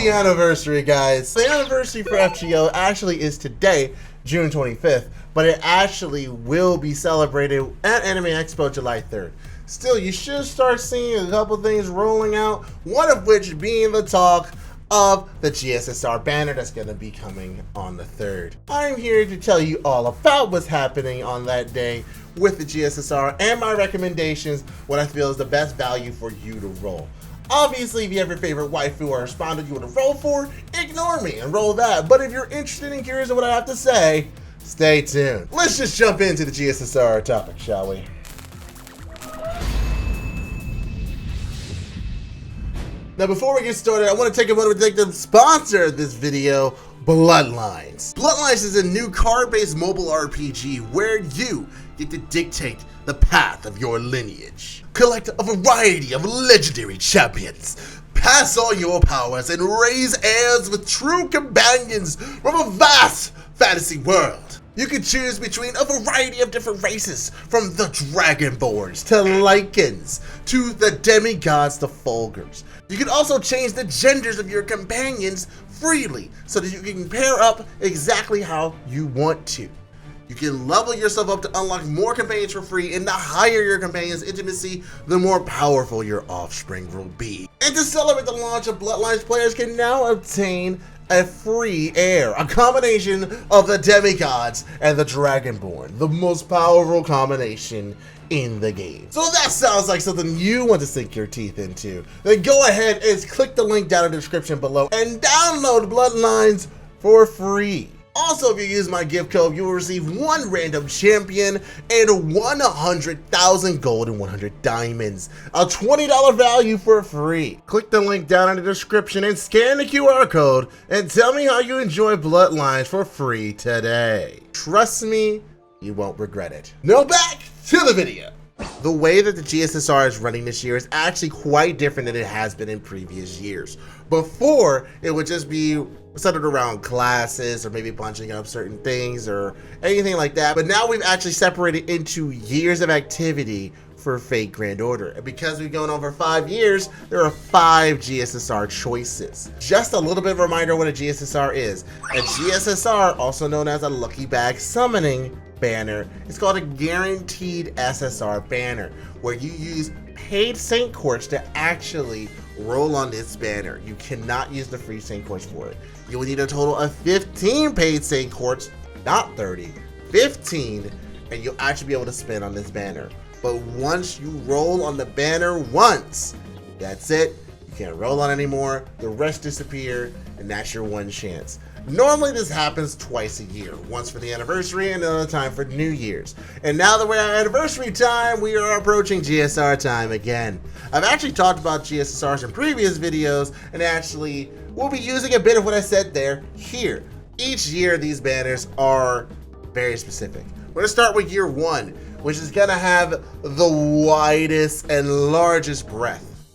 Happy anniversary, guys. The anniversary for FGO actually is today, June 25th, but it actually will be celebrated at Anime Expo July 3rd. Still, you should start seeing a couple things rolling out, one of which being the talk of the GSSR banner that's going to be coming on the 3rd. I'm here to tell you all about what's happening on that day with the GSSR and my recommendations, what I feel is the best value for you to roll. Obviously, if you have your favorite waifu or responder you want to roll for, ignore me and roll that. But if you're interested and curious of what I have to say, stay tuned. Let's just jump into the GSSR topic, shall we? Now, before we get started, I want to take a moment to thank the sponsor of this video, Bloodlines. Bloodlines is a new card-based mobile RPG where you get to dictate the path of your lineage. Collect a variety of legendary champions, pass on your powers, and raise heirs with true companions from a vast fantasy world. You can choose between a variety of different races, from the Dragonborns to Lycans to the demigods to Fulgurs. You can also change the genders of your companions freely so that you can pair up exactly how you want to. You can level yourself up to unlock more companions for free, and the higher your companion's intimacy, the more powerful your offspring will be. And to celebrate the launch of Bloodlines, players can now obtain a free heir, a combination of the demigods and the Dragonborn, the most powerful combination in the game. So if that sounds like something you want to sink your teeth into, then go ahead and click the link down in the description below and download Bloodlines for free. Also, if you use my gift code, you will receive one random champion and 100,000 gold and 100 diamonds, a $20 value for free. Click the link down in the description and scan the QR code and tell me how you enjoy Bloodlines for free today. Trust me, you won't regret it. Now back to the video. The way that the GSSR is running this year is actually quite different than it has been in previous years. Before, it would just be centered around classes or maybe punching up certain things or anything like that. But now we've actually separated into years of activity for Fate Grand Order. And because we've gone over 5 years, there are 5 GSSR choices. Just a little bit of a reminder what a GSSR is. A GSSR, also known as a Lucky Bag Summoning banner, is called a Guaranteed SSR banner, where you use paid Saint Quartz to actually roll on this banner. You cannot use the free Saint Quartz for it. You will need a total of 15 paid Saint Quartz, not 30, 15, and you'll actually be able to spend on this banner. But once you roll on the banner once, that's it. You can't roll on anymore. The rest disappear, and that's your one chance. Normally this happens twice a year, once for the anniversary and another time for New Year's. And now that we're at anniversary time, we are approaching GSR time again. I've actually talked about GSSRs in previous videos, and actually we'll be using a bit of what I said there here. Each year these banners are very specific. We're gonna start with year 1, which is gonna have the widest and largest breadth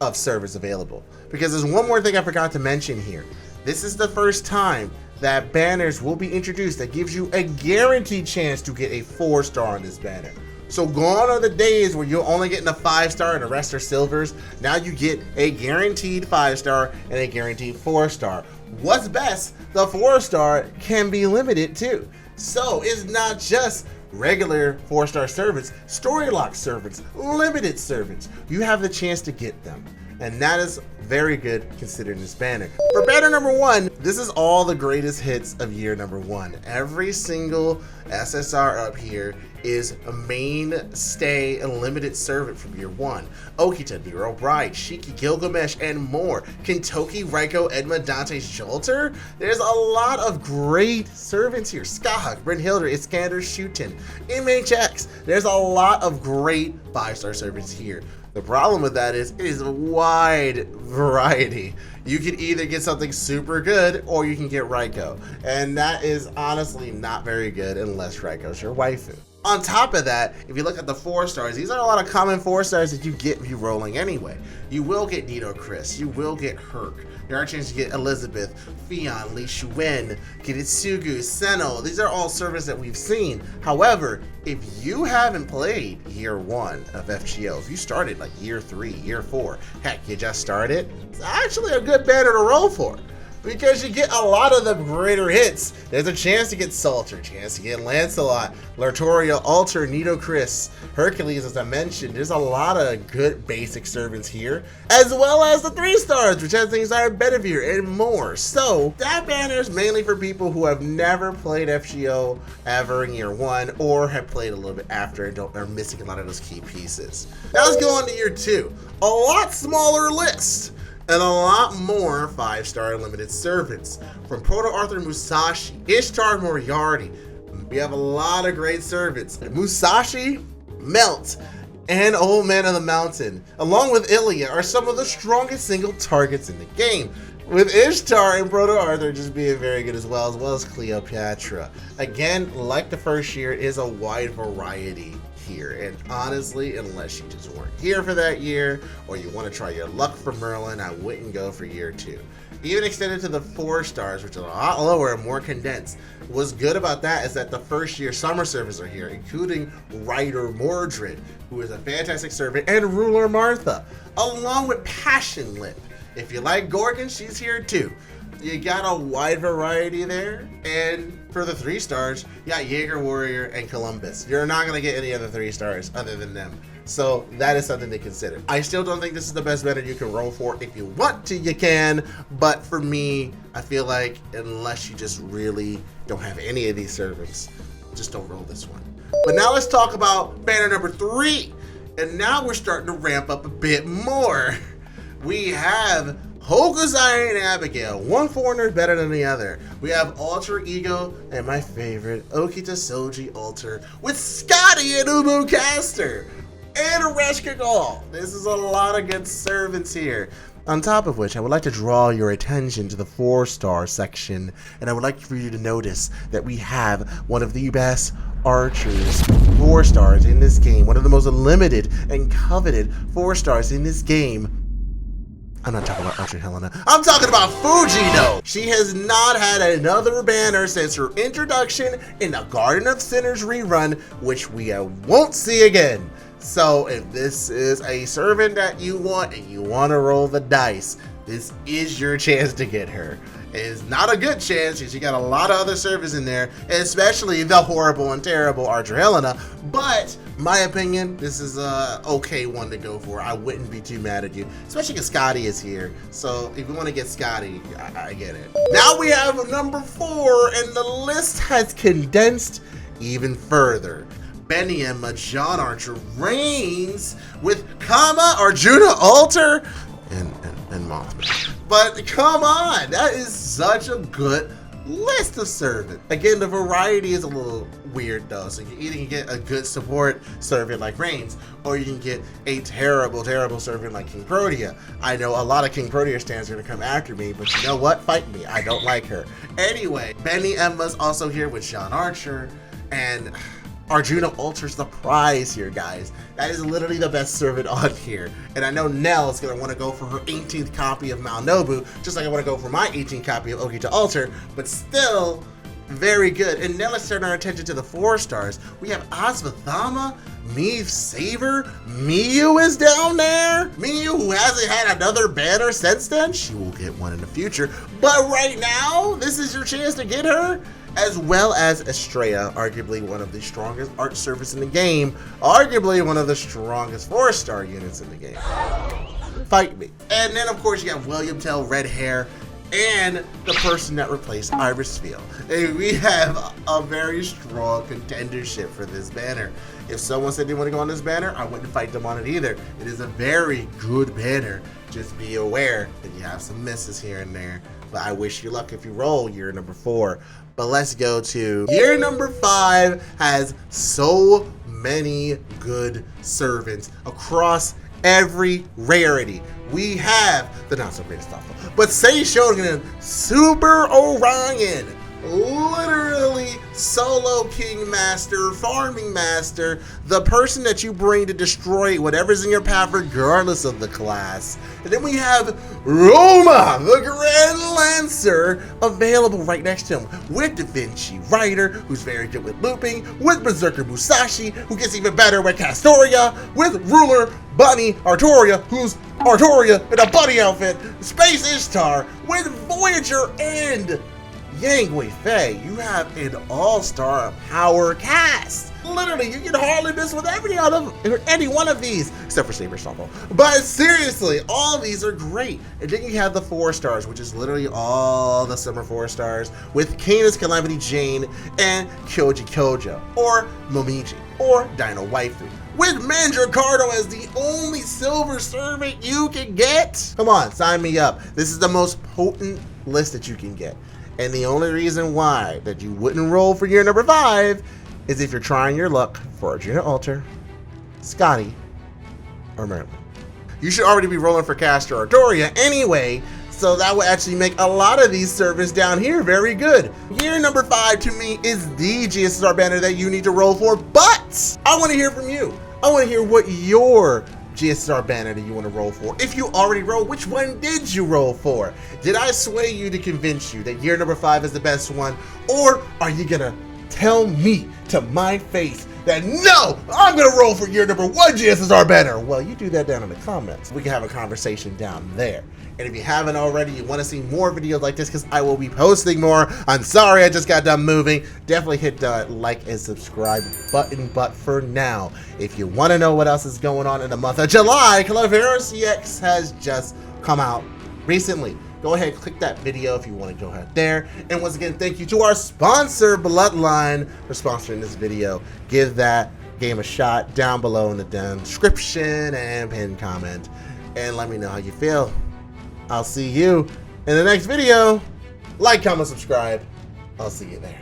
of servers available. Because there's one more thing I forgot to mention here. This is the first time that banners will be introduced that gives you a guaranteed chance to get a 4-star on this banner. So gone are the days where you're only getting a 5-star and the rest are silvers. Now you get a guaranteed 5-star and a guaranteed 4-star. What's best, the 4-star can be limited too. So it's not just regular 4-star servants, story lock servants, limited servants. You have the chance to get them. And that is very good considering this banner. For banner number 1, this is all the greatest hits of year number 1. Every single SSR up here is a mainstay and limited servant from year 1. Okita, Nero Bride, Shiki, Gilgamesh, and more. Kentoki, Raiko, Edma, Dante, Jolter. There's a lot of great servants here. Skahak, Brynhilder, Iskander, Shuten, MHX. There's a lot of great 5-star servants here. The problem with that is it is a wide variety. You can either get something super good or you can get Raiko. And that is honestly not very good unless Raiko's your waifu. On top of that, if you look at the 4 stars, these are a lot of common 4 stars that you get if you're rolling anyway. You will get Nito Chris, you will get Herc. There are chances to get Elizabeth, Fion, Li Shuwen, Kiritsugu, Seno. These are all servers that we've seen. However, if you haven't played year 1 of FGO, if you started like year 3, year 4, heck, you just started, it's actually a good banner to roll for. Because you get a lot of the greater hits. There's a chance to get Salter, chance to get Lancelot, Lartoria, Alter, Nito Chris, Hercules, as I mentioned. There's a lot of good basic servants here, as well as the 3 stars, which has things like Bedivere and more. So that banner is mainly for people who have never played FGO ever in year 1, or have played a little bit after and are missing a lot of those key pieces. Now let's go on to year 2. A lot smaller list. And a lot more 5-star limited servants. From Proto Arthur Musashi, Ishtar Moriarty, we have a lot of great servants. Musashi, Melt, and Old Man of the Mountain, along with Ilya, are some of the strongest single targets in the game. With Ishtar and Proto Arthur just being very good as well as Cleopatra. Again, like the first year, it is a wide variety here, and honestly, unless you just weren't here for that year or you want to try your luck for Merlin, I wouldn't go for year 2. Even extended to the 4 stars, which are a lot lower and more condensed. What's good about that is that the first year summer servers are here, including Ryder Mordred, who is a fantastic servant, and Ruler Martha, along with Passion Lip. If you like Gorgon, she's here too. You got a wide variety there, and for the 3 stars, you got Jaeger Warrior and Columbus. You're not going to get any other 3 stars other than them. So that is something to consider. I still don't think this is the best banner you can roll for. If you want to, you can. But for me, I feel like unless you just really don't have any of these servants, just don't roll this one. But now let's talk about banner number 3. And now we're starting to ramp up a bit more. We have Hokusai and Abigail, one foreigner better than the other. We have Alter Ego and my favorite, Okita Soji Alter, with Scotty and Ubu Caster and Reshka Gall. This is a lot of good servants here. On top of which, I would like to draw your attention to the 4-star section, and I would like for you to notice that we have one of the best archers 4 stars in this game, one of the most limited and coveted 4 stars in this game. I'm not talking about Archer Helena. I'm talking about Fujino. She has not had another banner since her introduction in the Garden of Sinners rerun, which we won't see again. So if this is a servant that you want and you want to roll the dice, this is your chance to get her. It is not a good chance because you got a lot of other servants in there, especially the horrible and terrible Archer Helena. But my opinion, this is a okay one to go for. I wouldn't be too mad at you, especially because Scotty is here. So if you want to get Scotty, I get it. Now we have number 4, and the list has condensed even further. Benny and John Archer reigns with Arjuna Alter and Mothman. But come on, that is such a good list of servants. Again, the variety is a little weird though, so you either can get a good support servant like Reigns, or you can get a terrible servant like King Protea. I know a lot of King Protea stands are gonna come after me, but you know what? Fight me. I don't like her. Anyway, Benny Emma's also here with Sean Archer, and Arjuna Alter's the prize here, guys. That is literally the best servant on here. And I know Nell is going to want to go for her 18th copy of Mount Nobu, just like I want to go for my 18th copy of Okita Alter, but still very good. And now let's turn our attention to the 4 stars. We have Asvathama, Mieve Saver, Miyu is down there. Miyu, who hasn't had another banner since then, she will get one in the future. But right now, this is your chance to get her. As well as Estrella, arguably one of the strongest art service in the game, arguably one of the strongest 4-star units in the game. Fight me. And then of course you got William Tell, red hair, and the person that replaced Iris Field. And we have a very strong contendership for this banner. If someone said they want to go on this banner, I wouldn't fight them on it either. It is a very good banner. Just be aware that you have some misses here and there. But I wish you luck if you roll year number 4. But let's go to year number 5. Has so many good servants across every rarity. We have the not so great stuff, but Sei Shogun, Super Orion, literally solo king master, farming master, the person that you bring to destroy whatever's in your path regardless of the class. And then we have Roma, the Grand Lancer, available right next to him, with Da Vinci Rider, who's very good with looping, with Berserker Musashi, who gets even better with Castoria, with Ruler Bunny Artoria, who's Artoria in a bunny outfit, Space Ishtar, with Voyager and Yang Wei Fei. You have an all-star power cast. Literally, you can hardly miss with any one of these, except for Saber Stompo. But seriously, all of these are great. And then you have the 4 stars, which is literally all the summer 4 stars, with Canis Calamity Jane and Kyoji Kojo, or Momiji, or Dino Waifu, with Mandricardo as the only silver servant you can get. Come on, sign me up. This is the most potent list that you can get. And the only reason why that you wouldn't roll for year number 5 is if you're trying your luck for Arjuna Alter, Scotty, or Merlin. You should already be rolling for Castor or Doria anyway, so that would actually make a lot of these servants down here very good. Year number 5 to me is the GSSR banner that you need to roll for, but I want to hear from you. I want to hear what your GSSR banner that you want to roll for. If you already rolled, which one did you roll for? Did I sway you to convince you that year number 5 is the best one? Or are you gonna tell me to my face that no, I'm gonna roll for year number 1 GSSR banner? Well, you do that down in the comments. We can have a conversation down there. And if you haven't already, you want to see more videos like this, because I will be posting more. I'm sorry I just got done moving. Definitely hit the like and subscribe button. But for now, if you want to know what else is going on in the month of July, Calavera CX has just come out recently. Go ahead and click that video if you want to go ahead there. And once again, thank you to our sponsor, Bloodline, for sponsoring this video. Give that game a shot down below in the description and pinned comment. And let me know how you feel. I'll see you in the next video. Like, comment, subscribe. I'll see you there.